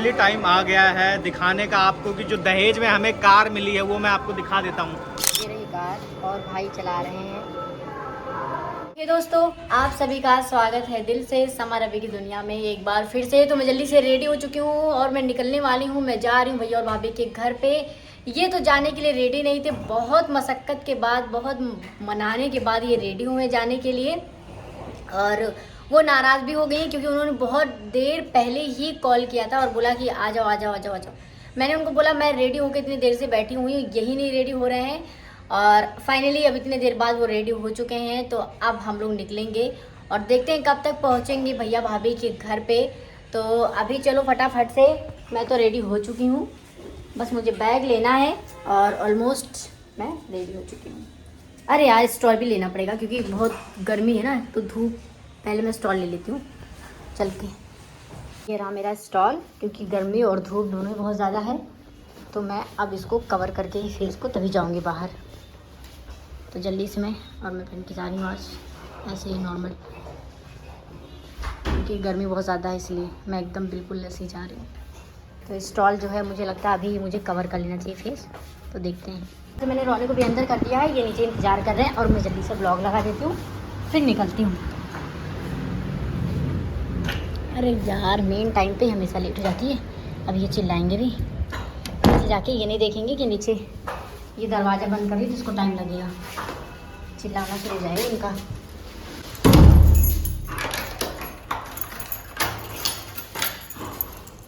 Finally time आ गया है दिखाने का आपको कि जो दहेज में हमें कार मिली है वो मैं आपको दिखा देता हूँ। ये रही कार और भाई चला रहे हैं। ये दोस्तों आप सभी का स्वागत है दिल से समर रवि की दुनिया में एक बार फिर से। तो मैं जल्दी से रेडी हो चुकी हूँ और मैं निकलने वाली हूँ। मैं जा रही हूँ भैया और भाभी के घर पे। ये तो जाने के लिए रेडी नहीं थे, बहुत मशक्क़त के बाद, बहुत मनाने के बाद ये रेडी हुए जाने के लिए। और वो नाराज़ भी हो गई हैं क्योंकि उन्होंने बहुत देर पहले ही कॉल किया था और बोला कि आ जाओ आ जाओ आ जाओ आ जाओ। मैंने उनको बोला मैं रेडी होकर इतनी देर से बैठी हुई हूँ, यही नहीं रेडी हो रहे हैं। और फाइनली अब इतने देर बाद वो रेडी हो चुके हैं। तो अब हम लोग निकलेंगे और देखते हैं कब तक पहुँचेंगे भैया भाभी के घर पे। तो अभी चलो फटाफट से, मैं तो रेडी हो चुकी हूँ, बस मुझे बैग लेना है और ऑलमोस्ट मैं रेडी हो चुकी हूँ। अरे यार स्टॉल भी लेना पड़ेगा क्योंकि बहुत गर्मी है ना, तो धूप, पहले मैं स्टॉल ले लेती हूँ चल के। ये रहा मेरा स्टॉल, क्योंकि गर्मी और धूप दोनों बहुत ज़्यादा है तो मैं अब इसको कवर करके ही फेस को तभी जाऊँगी बाहर। तो जल्दी से मैं पहन के जा रही हूँ आज ऐसे ही नॉर्मल, क्योंकि गर्मी बहुत ज़्यादा है इसलिए मैं एकदम बिल्कुल ऐसे ही जा रही हूँ। तो स्टॉल जो है मुझे लगता है अभी मुझे कवर कर लेना चाहिए फेस, तो देखते हैं। तो मैंने रोने को भी अंदर कर दिया है, ये नीचे इंतज़ार कर रहे हैं और मैं जल्दी से ब्लॉग लगा देती हूँ फिर निकलती हूँ। अरे यार मेन टाइम पे हमेशा लेट हो जाती है। अब ये चिल्लाएंगे भी, नीचे जाके ये नहीं देखेंगे कि नीचे ये दरवाज़ा बंद कर दी जिसको टाइम लगेगा, चिल्लाना शुरू हो जाएगा इनका।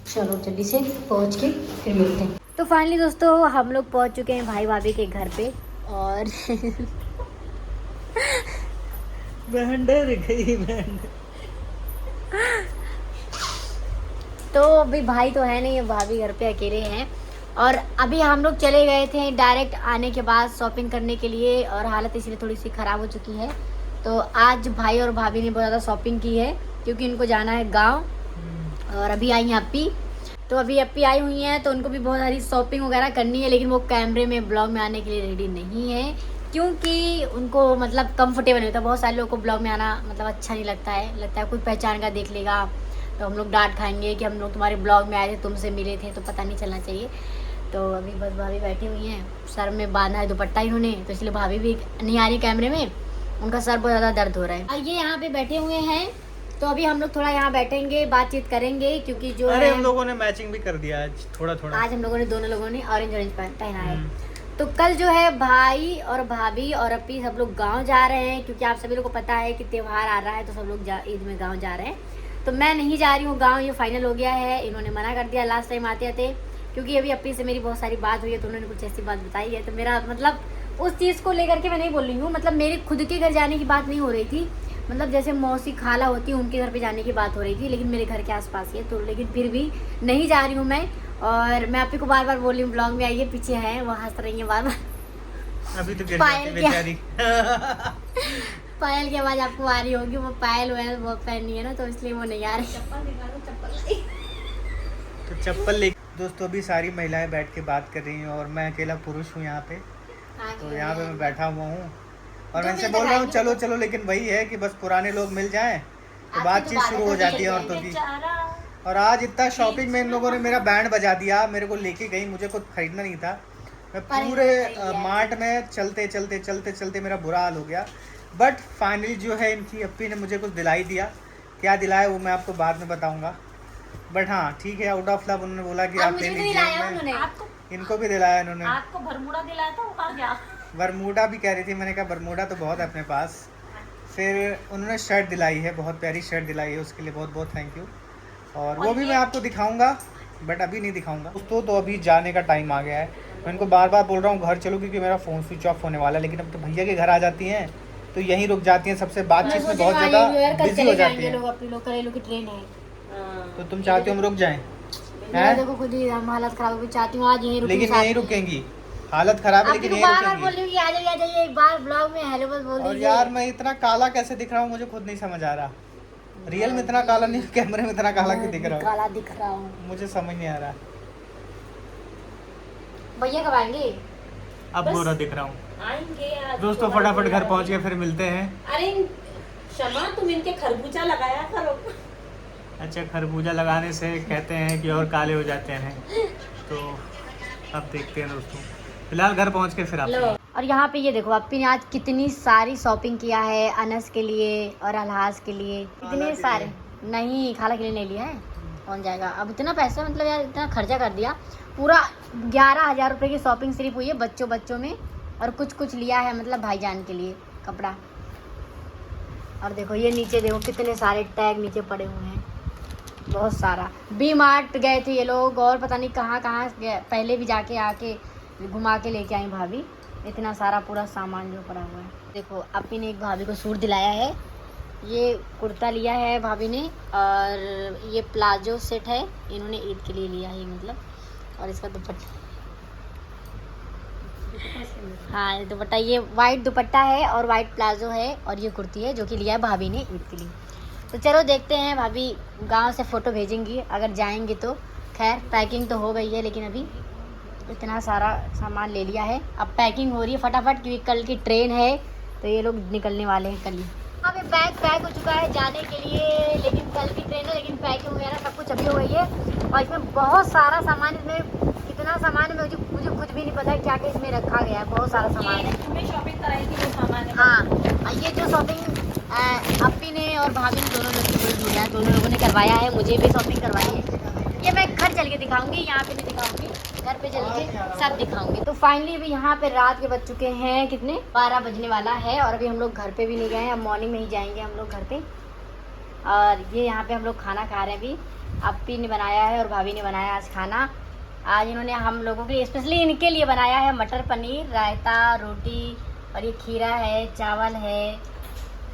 चलो जल्दी से पहुँच के फिर मिलते हैं। तो फाइनली दोस्तों हम लोग पहुँच चुके हैं भाई भाभी के घर पे और बहन डर गई बहन। तो अभी भाई तो है नहीं, भाभी घर पे अकेले हैं। और अभी हम लोग चले गए थे डायरेक्ट आने के बाद शॉपिंग करने के लिए और हालत इसलिए थोड़ी सी ख़राब हो चुकी है। तो आज भाई और भाभी ने बहुत ज़्यादा शॉपिंग की है क्योंकि इनको जाना है गांव। और अभी आई हैं अप्पी, तो अभी अप्पी आई हुई हैं तो उनको भी बहुत सारी शॉपिंग वगैरह करनी है, लेकिन वो कैमरे में ब्लॉग में आने के लिए रेडी नहीं है क्योंकि उनको मतलब कंफर्टेबल नहीं होता। बहुत सारे लोगों को ब्लॉग में आना मतलब अच्छा नहीं लगता है, लगता है कोई पहचान का देख लेगा तो हम लोग डांट खाएंगे कि हम लोग तुम्हारे ब्लॉग में आए थे, तुमसे मिले थे, तो पता नहीं चलना चाहिए। तो अभी बस भाभी बैठी हुई हैं, सर में बांधा है दुपट्टा इन्होंने, तो इसलिए भाभी भी नहीं आ रही कैमरे में, उनका सर बहुत ज़्यादा दर्द हो रहा है। और ये यहाँ पे बैठे हुए हैं तो अभी हम लोग थोड़ा यहाँ बैठेंगे, बातचीत करेंगे क्योंकि जो अरे हम लोगों ने मैचिंग भी कर दिया आज थोड़ा थोड़ा। आज हम लोगों ने दोनों लोगों ने ऑरेंज ऑरेंज पहना है। तो कल जो है भाई और भाभी और अप्पी सब लोग गांव जा रहे हैं क्योंकि आप सभी लोगों को पता है कि त्यौहार आ रहा है तो सब लोग ईद में गांव जा रहे हैं। तो मैं नहीं जा रही हूँ गांव, ये फाइनल हो गया है, इन्होंने मना कर दिया लास्ट टाइम आते आते, क्योंकि अभी अप्पी से मेरी बहुत सारी बात हुई है तो उन्होंने कुछ ऐसी बात बताई है। तो मेरा मतलब उस चीज़ को लेकर के मैं नहीं बोल रही हूँ, मतलब मेरे खुद के घर जाने की बात नहीं हो रही थी, मतलब जैसे मौसी खाला होती है उनके घर पे जाने की बात हो रही थी, लेकिन मेरे घर के आसपास ही है तो, लेकिन फिर भी नहीं जा रही हूँ मैं। और मैं अप्पी को बार बार बोल रही हूँ ब्लॉग में आइए, पीछे है वो हंस रही है बार बार। अभी तो पायल बेचारी पायल की आवाज़ आपको आ रही होगी, वो पायल वैल वो पहनी है ना तो इसलिए वो नहीं आ रही। तो चप्पल ले। दोस्तों अभी सारी महिलाएं बैठ के बात कर रही हैं और मैं अकेला पुरुष हूँ यहाँ पे। तो यहाँ पे मैं बैठा हुआ हूँ और मैं इनसे बोल रहा हूँ चलो चलो, लेकिन वही है कि बस पुराने लोग मिल जाएं तो बातचीत शुरू हो जाती है औरतों की। और आज इतना शॉपिंग में इन लोगों ने मेरा बैंड बजा दिया, मेरे को लेके गई, मुझे कुछ खरीदना नहीं था, मैं पूरे मार्ट में चलते चलते चलते चलते मेरा बुरा हाल हो गया। बट फाइनली जो है इनकी अप्पी ने मुझे कुछ दिलाई दिया, क्या दिलाया वो मैं आपको बाद में बताऊंगा। बट हाँ ठीक है, आउट ऑफ लव उन्होंने बोला कि आप ले लीजिए, इनको भी दिलाया इन्होंने। आपको बरमूडा दिलाया था, वो कहाँ गया? बरमूडा भी कह रही थी, मैंने कहा बरमूडा तो बहुत है अपने पास। फिर उन्होंने शर्ट दिलाई है, बहुत प्यारी शर्ट दिलाई है, उसके लिए बहुत बहुत थैंक यू। और वो भी मैं आपको दिखाऊंगा बट अभी नहीं दिखाऊंगा दोस्तों। तो अभी जाने का टाइम आ गया है, मैं इनको बार बार बोल रहा हूँ घर चलो क्योंकि मेरा फ़ोन स्विच ऑफ होने वाला है, लेकिन अब तो भैया के घर आ जाती हैं तो यहीं रुक जाती हैं, सबसे बातचीत में बहुत ज़्यादा बिजी हो जाती हैं। करेलो की ट्रेन है तो तुम चाहते हो हम रुक जाएं? देखो खुद ही हम हालत खराब चाहती हूँ आज यहीं, लेकिन यहीं रुकेंगी, हालत खराब है लेकिन यहीं रुकेंगी। बोल रही हूँ आ जाइए एक बार ब्लॉग में हेलो बस बोल और यार मैं इतना काला कैसे दिख रहा हूँ मुझे खुद नहीं समझ आ रहा, रियल में इतना काला नहीं, कैमरे में इतना काला क्यों दिख रहा हूँ, काला दिख रहा हूँ, मुझे समझ नहीं आ रहा। भैया कब आएंगे? अब बुरा दिख रहा हूँ। आएंगे दोस्तों फटाफट घर पहुँच गए, फिर मिलते हैं। अरे शमा तुम इनके खरबूजा लगाया करो। अच्छा, खरबूजा लगाने से कहते हैं कि और काले हो जाते हैं, तो अब देखते हैं दोस्तों। फिलहाल घर पहुंच के फिर आप। और यहाँ पे ये देखो अपनी ने आज कितनी सारी शॉपिंग किया है, अनस के लिए और अलहाज के लिए, कितने सारे। नहीं, खाला के लिए नहीं लिया है, कौन जाएगा अब इतना पैसा, मतलब यार इतना खर्चा कर दिया। पूरा 11,000 रुपये की शॉपिंग सिर्फ हुई है बच्चों में, और कुछ लिया है मतलब भाईजान के लिए कपड़ा। और देखो ये नीचे देखो कितने सारे टैग नीचे पड़े हुए हैं, बहुत सारा। वी मार्ट गए थे ये लोग, और पता नहीं कहाँ पहले भी जाके आके घुमा के लेके आई भाभी। इतना सारा पूरा सामान जो पड़ा हुआ है। देखो अपनी ने एक भाभी को सूट दिलाया है, ये कुर्ता लिया है भाभी ने, और ये प्लाजो सेट है, इन्होंने ईद के लिए लिया है मतलब। और इसका दुपट्टा, हाँ दुपट्टा, ये वाइट दुपट्टा है और वाइट प्लाजो है, और ये कुर्ती है जो कि लिया है भाभी ने ईद के लिए। तो चलो देखते हैं, भाभी गांव से फ़ोटो भेजेंगी अगर जाएंगे तो। खैर पैकिंग तो हो गई है, लेकिन अभी इतना सारा सामान ले लिया है, अब पैकिंग हो रही है फटाफट, क्योंकि कल की ट्रेन है तो ये लोग निकलने वाले हैं कल ही। अभी बैग पैक हो चुका है जाने के लिए, लेकिन कल की ट्रेन है, लेकिन पैकिंग वगैरह सब कुछ अभी हो गई है। और इसमें बहुत सारा सामान, इसमें कितना सामान है मुझे खुद भी नहीं पता है क्या क्या इसमें रखा गया है, बहुत सारा सामान है। शॉपिंग कराई थी वो सामान है। हाँ, ये जो शॉपिंग अपी ने और भाभी ने दोनों लोगों ने करवाया है, मुझे भी शॉपिंग करवाई है। ये मैं घर चल के दिखाऊंगी, यहाँ पे नहीं दिखाऊंगी, घर पे चल के सब दिखाऊंगी। तो फाइनली अभी यहाँ पे रात के बज चुके हैं कितने, 12 बजने वाला है, और अभी हम लोग घर पे भी नहीं गए हैं, अब मॉर्निंग में ही जाएंगे हम लोग घर पे। और ये यहाँ पे हम लोग खाना खा रहे हैं अभी, अपी ने बनाया है और भाभी ने बनाया आज खाना। आज इन्होंने हम लोगों के लिए, स्पेशली इनके लिए बनाया है मटर पनीर, रायता, रोटी, और ये खीरा है, चावल है,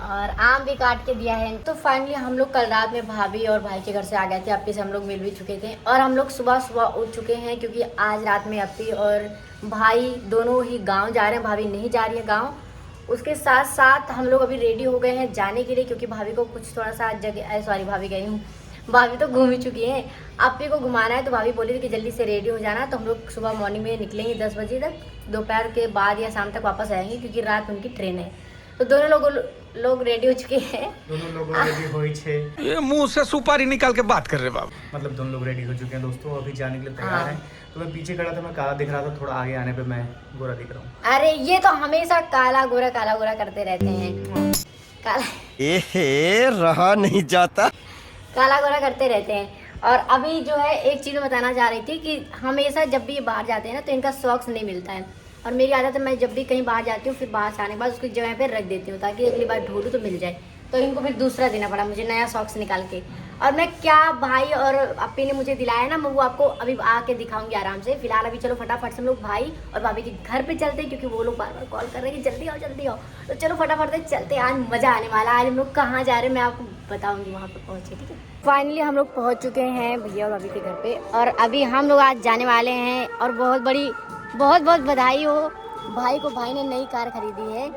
और आम भी काट के दिया है। तो फाइनली हम लोग कल रात में भाभी और भाई के घर से आ गए थे, अपी से हम लोग मिल भी चुके थे, और हम लोग सुबह उठ चुके हैं, क्योंकि आज रात में अपी और भाई दोनों ही गांव जा रहे हैं, भाभी नहीं जा रही है गांव। उसके साथ साथ हम लोग अभी रेडी हो गए हैं जाने के लिए, क्योंकि भाभी को कुछ थोड़ा सा जगह, सॉरी भाभी गई हूँ, भाभी तो घूम ही चुकी है, अपी को घुमाना है। तो भाभी बोली थी कि जल्दी से रेडी हो जाना, तो हम लोग सुबह मॉर्निंग में निकलेंगे 10 बजे तक, दोपहर के बाद या शाम तक वापस आएंगे, क्योंकि रात उनकी ट्रेन है। तो दोनों लोग रेडी हो चुके हैं, दोनों लोग रेडी हो छे, ये मुंह से सुपारी निकाल के बात कर रहे बाबू। मतलब दोनों लोग रेडी हो चुके हैं दोस्तों, अभी जाने के लिए तैयार हैं। तो मैं पीछे खड़ा था, मैं काला दिख रहा था, थोड़ा आगे आने पे मैं गोरा दिख रहा हूँ। अरे ये तो हमेशा काला गोरा करते रहते हैं, रहा नहीं जाता, काला गोरा करते रहते हैं। और अभी जो है एक चीज़ बताना चाह रही थी कि हमेशा जब भी ये बाहर जाते हैं ना, तो इनका सॉक्स नहीं मिलता है, और मेरी आदत है मैं जब भी कहीं बाहर जाती हूँ, फिर बाहर से आने के बाद उसकी जगह पे रख देती हूँ, ताकि अगली बार ढूंढूँ तो मिल जाए। तो इनको फिर दूसरा देना पड़ा मुझे नया सॉक्स निकाल के, और मैं क्या भाई और अपी ने मुझे दिलाया ना, मैं वो आपको अभी आके दिखाऊंगी आराम से। फिलहाल अभी चलो फटाफट से हम लोग भाई और भाभी के घर पे चलते हैं, क्योंकि वो लोग बार बार कॉल कर रहे हैं कि जल्दी आओ। तो चलो फटाफट से चलते हैं, आज मज़ा आने वाला है। आज हम लोग कहाँ जा रहे हैं मैं आपको बताऊँगी वहाँ पर पहुँच के, ठीक है। फाइनली हम लोग पहुँच चुके हैं भैया और भाभी के घर पे, और अभी हम लोग आज जाने वाले हैं। और बहुत बधाई हो भाई को, भाई ने नई कार खरीदी है,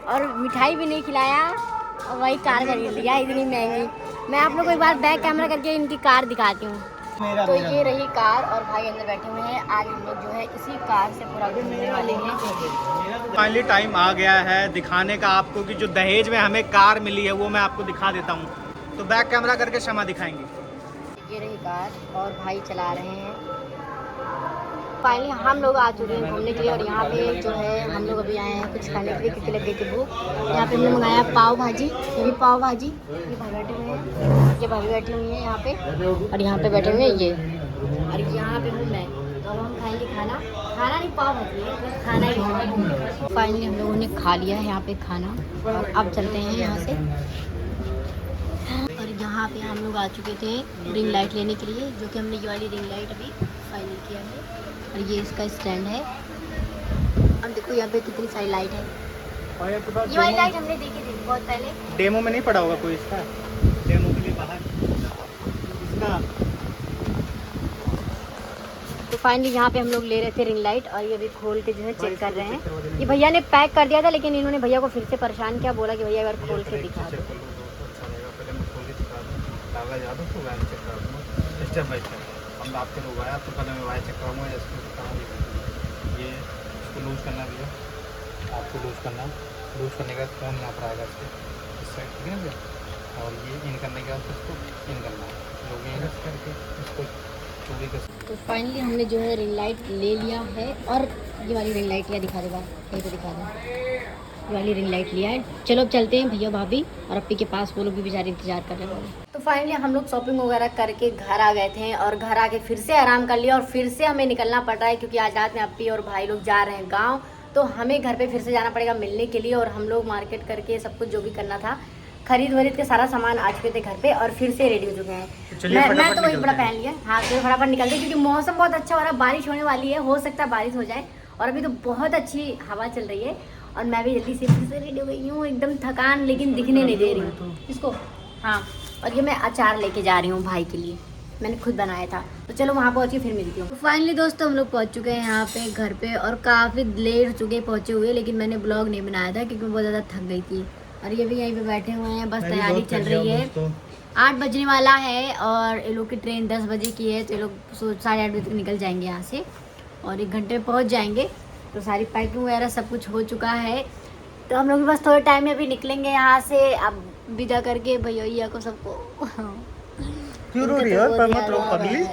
और मिठाई भी नहीं खिलाया, और वही कार खरीद लिया इतनी महंगी। मैं आप लोग को एक बार बैक कैमरा करके इनकी कार दिखाती हूँ। तो ये रही कार, और भाई अंदर बैठे हुए हैं। आज हम लोग जो है इसी कार से पूरा घूमने वाले हैं। फाइनली टाइम आ गया है दिखाने का आपको, कि जो दहेज में हमें कार मिली है वो मैं आपको दिखा देता हूँ। तो बैक कैमरा करके क्षमा दिखाएंगे। ये रही कार, और भाई चला रहे हैं। फाइनली हम लोग आ चुके हैं घूमने के लिए, और यहाँ पे जो है हम लोग अभी आए हैं कुछ खाने के लिए, क्योंकि लग गई थी भूख। यहाँ पे हमने मंगाया पाव भाजी, ये भी पाव भाजी, ये भाई बैठे हुए हैं, ये भाभी बैठी हुई है यहाँ पे, और यहाँ पे बैठे हुए हैं ये, और यहाँ पे हूँ मैं। तो अब हम खाएंगे खाना नहीं, पाव भाजी है, खाना ही है। फाइनली हम लोगों ने खा लिया है यहाँ पे खाना, और अब चलते हैं यहाँ से। और यहाँ पे हम लोग आ चुके थे रिंग लाइट लेने के लिए, जो कि हमने ये वाली रिंग लाइट अभी फाइनल किया है, और ये इसका स्टैंड है। और देखो यहाँ पे कितनी सारी लाइट है, और ये वाली लाइट हमने देखी थी बहुत पहले। डेमो में नहीं पड़ा होगा कोई इसका, डेमो के लिए बाहर इसका। तो फाइनली यहाँ पे हम लोग ले रहे थे रिंग लाइट, और ये अभी खोल के जो है चेक कर रहे हैं। ये भैया ने पैक कर दिया था, लेकिन इन्होंने भैया को फिर से परेशान किया, बोला कि भैया अगर खोल के दिखा दो। स्टेप बाय स्टेप हम आपके लोग आया, तो पहले मैं वायर चेक कराऊंगा, ये इसको लूज़ करना भैया, आपको लूज़ करना, लूज़ करने का फ़ोन यहाँ पर आएगा इसके इस साइड, ठीक है ना भैया। और ये इन करने के बाद इसको इन करना है, तो फाइनली हमने जो है रिंग लाइट ले लिया है, और ये वाली रिंग लाइट या दिखा दे बार, यहीं पे दिखा दे, ये वाली रिंग लाइट लिया है। चलो अब चलते हैं भैया भाभी और अप्पी के पास, वो लोग भी बेचारे इंतजार कर रहे हैं। तो फाइनली हम लोग शॉपिंग वगैरह करके घर आ गए थे, और घर आके फिर से आराम कर लिया, और फिर से हमें निकलना पड़ रहा है क्योंकि आज रात में अप्पी और भाई लोग जा रहे हैं गाँव। तो हमें घर पे फिर से जाना पड़ेगा मिलने के लिए, और हम लोग मार्केट करके सब कुछ जो भी करना था खरीद वरीद के सारा सामान आ चुके थे घर पे, और फिर से रेडी हो चुके हैं। मैं तो वही बड़ा पहन लिया। हाँ, तो फटाफट निकलते हैं क्योंकि मौसम बहुत अच्छा हो रहा है, बारिश होने वाली है, हो सकता है बारिश हो जाए, और अभी तो बहुत अच्छी हवा चल रही है। और मैं भी जल्दी से फिर से रेडी हो गई हूँ, एकदम थकान लेकिन दिखने नहीं दे रही हूँ इसको। हाँ, और ये मैं अचार लेके जा रही हूँ भाई के लिए, मैंने खुद बनाया था। तो चलो वहाँ पहुँची फिर मिलती हूँ। फाइनली दोस्तों हम लोग पहुँच चुके हैं यहाँ पे घर पे, और काफ़ी लेट हो चुके पहुँचे हुए, लेकिन मैंने ब्लॉग नहीं बनाया था क्योंकि मैं बहुत ज़्यादा थक गई थी। और ये भी यहीं पे बैठे हुए हैं, बस तैयारी चल रही है। 8 बजने वाला है और ये लोग की ट्रेन 10 बजे की है, तो ये लोग 8:30 बजे तक निकल जाएंगे यहाँ से, और 1 घंटे में पहुँच जाएंगे। तो सारी पैकिंग वगैरह सब कुछ हो चुका है, तो हम लोग बस थोड़े टाइम में अभी निकलेंगे यहाँ से, अब विदा करके भैया को सबको। क्यों रो रही है पर मत रो पगली,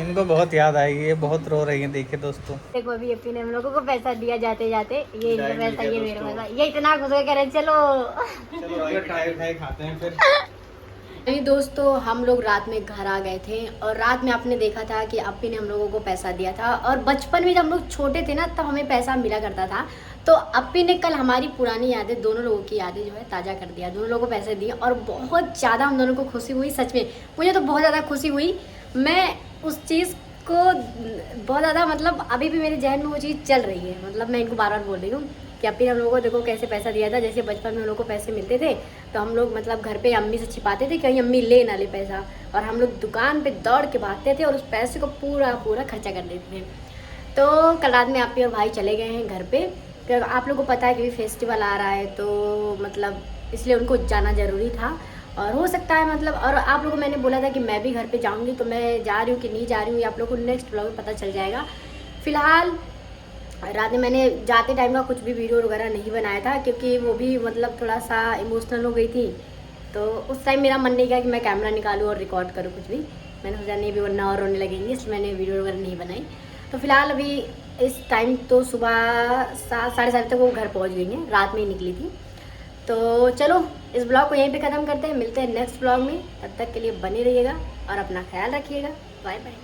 इनको बहुत याद आएगी, ये बहुत रो रही है। देखिए दोस्तों, देखो अभी एपी ने हम लोगों को पैसा दिया जाते जाते, ये इनका पैसा, ये मेरा पैसा, ये इतना खुश हो कह रहे चलो खाते हैं फिर। अभी दोस्तों हम लोग रात में घर आ गए थे, और रात में आपने देखा था कि अप्पी ने हम लोगों को पैसा दिया था, और बचपन में जब हम लोग छोटे थे ना तब हमें पैसा मिला करता था। तो अप्पी ने कल हमारी पुरानी यादें, दोनों लोगों की यादें जो है ताज़ा कर दिया, दोनों लोगों को पैसे दिए, और बहुत ज़्यादा हम दोनों को खुशी हुई। सच में मुझे तो बहुत ज़्यादा खुशी हुई, मैं उस चीज़ को बहुत ज़्यादा, मतलब अभी भी मेरे जहन में वो चीज़ चल रही है। मतलब मैं इनको बार बार बोल रही हूँ कि अप्पी ने हम लोगों को देखो कैसे पैसा दिया था। जैसे बचपन में हम लोग को पैसे मिलते थे तो हम लोग मतलब घर पे अम्मी से छिपाते थे कहीं अम्मी ले ना ले पैसा, और हम लोग दुकान पे दौड़ के भागते थे और उस पैसे को पूरा खर्चा कर देते थे। तो कल रात में अप्पी और भाई चले गए हैं घर पे, क्योंकि आप लोगों को पता है कि फेस्टिवल आ रहा है, तो मतलब इसलिए उनको जाना ज़रूरी था। और हो सकता है मतलब, और आप लोगों को मैंने बोला था कि मैं भी घर पे जाऊंगी, तो मैं जा रही हूँ कि नहीं जा रही हूँ, ये आप लोगों को नेक्स्ट ब्लॉग में पता चल जाएगा। फिलहाल रात में मैंने जाते टाइम का कुछ भी वीडियो वगैरह नहीं बनाया था, क्योंकि वो भी मतलब थोड़ा सा इमोशनल हो गई थी, तो उस टाइम मेरा मन नहीं किया कि मैं कैमरा निकालूँ और रिकॉर्ड करूँ कुछ भी। मैंने सोचा नहीं भी वरना और रोने लगेंगी, इसलिए मैंने वीडियो वगैरह नहीं बनाई। तो फिलहाल अभी इस टाइम तो सुबह 7 साढ़े 7 तक वो घर पहुँच गई हैं, रात में ही निकली थी। तो चलो इस ब्लॉग को यहीं पे ख़त्म करते हैं, मिलते हैं नेक्स्ट ब्लॉग में। तब तक के लिए बने रहिएगा और अपना ख्याल रखिएगा। Bye bye.